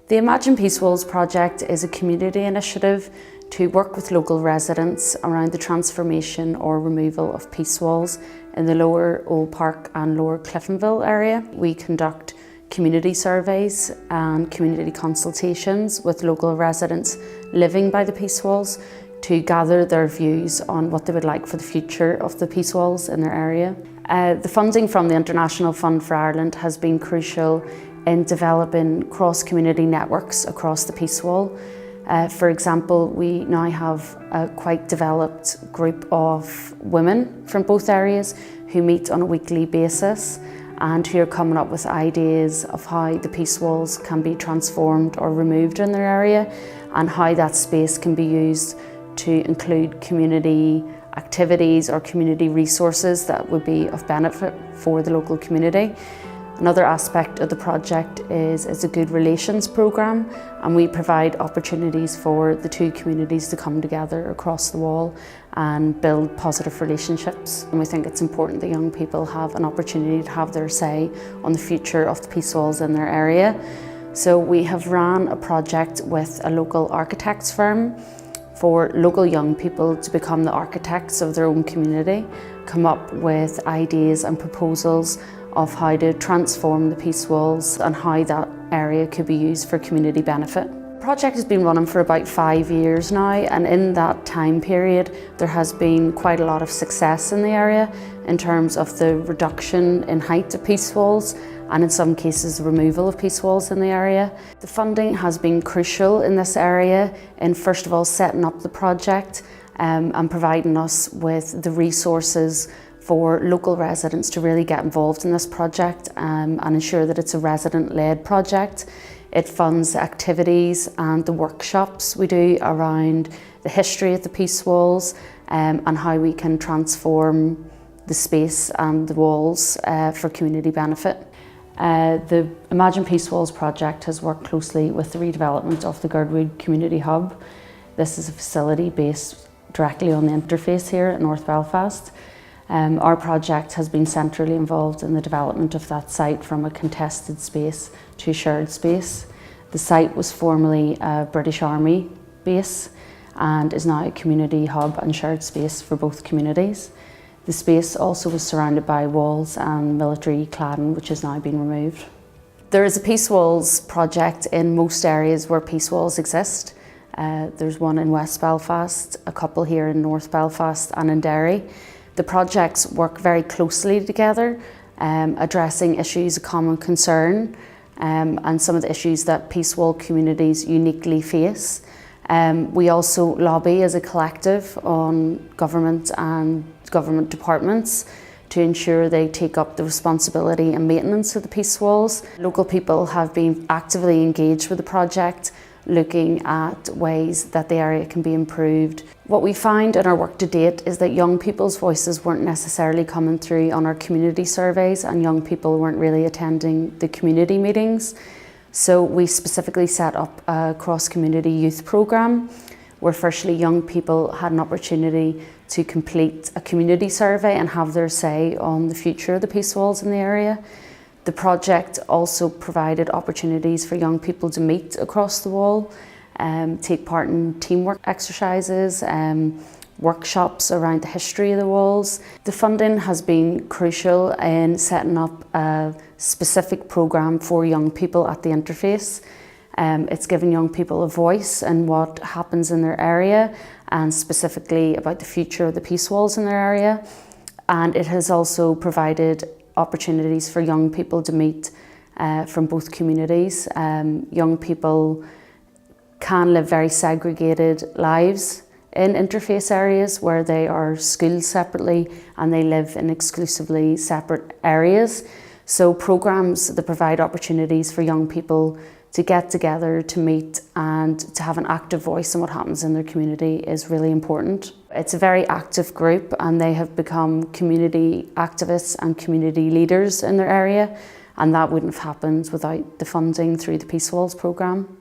The Imagine Peace Walls project is a community initiative to work with local residents around the transformation or removal of peace walls in the Lower Old Park and Lower Cliftonville area. We conduct community surveys and community consultations with local residents living by the peace walls to gather their views on what they would like for the future of the peace walls in their area. The funding from the International Fund for Ireland has been crucial in developing cross-community networks across the peace wall. For example, we now have a quite developed group of women from both areas who meet on a weekly basis and who are coming up with ideas of how the peace walls can be transformed or removed in their area and how that space can be used to include community activities or community resources that would be of benefit for the local community. Another aspect of the project is it's a good relations programme, and we provide opportunities for the two communities to come together across the wall and build positive relationships. And we think it's important that young people have an opportunity to have their say on the future of the peace walls in their area. So we have ran a project with a local architects firm for local young people to become the architects of their own community, come up with ideas and proposals of how to transform the peace walls and how that area could be used for community benefit. The project has been running for about 5 years now, and in that time period there has been quite a lot of success in the area in terms of the reduction in height of peace walls and in some cases the removal of peace walls in the area. The funding has been crucial in this area in first of all setting up the project and providing us with the resources for local residents to really get involved in this project and ensure that it's a resident-led project. It funds activities and the workshops we do around the history of the peace walls and how we can transform the space and the walls for community benefit. The Imagine Peace Walls project has worked closely with the redevelopment of the Girdwood Community Hub. This is a facility based directly on the interface here at North Belfast. Our project has been centrally involved in the development of that site from a contested space to shared space. The site was formerly a British Army base and is now a community hub and shared space for both communities. The space also was surrounded by walls and military cladding, which has now been removed. There is a Peace Walls project in most areas where peace walls exist. There's one in West Belfast, a couple here in North Belfast and in Derry. The projects work very closely together, addressing issues of common concern and some of the issues that peace wall communities uniquely face. We also lobby as a collective on government and government departments to ensure they take up the responsibility and maintenance of the peace walls. Local people have been actively engaged with the project, looking at ways that the area can be improved. What we find in our work to date is that young people's voices weren't necessarily coming through on our community surveys, and young people weren't really attending the community meetings. So we specifically set up a cross-community youth programme where firstly young people had an opportunity to complete a community survey and have their say on the future of the peace walls in the area. The project also provided opportunities for young people to meet across the wall, take part in teamwork exercises, workshops around the history of the walls. The funding has been crucial in setting up a specific programme for young people at the interface. It's given young people a voice in what happens in their area and specifically about the future of the peace walls in their area. And it has also provided opportunities for young people to meet from both communities. Young people can live very segregated lives in interface areas where they are schooled separately and they live in exclusively separate areas. So programmes that provide opportunities for young people to get together, to meet and to have an active voice in what happens in their community is really important. It's a very active group and they have become community activists and community leaders in their area, and that wouldn't have happened without the funding through the Peace Walls programme.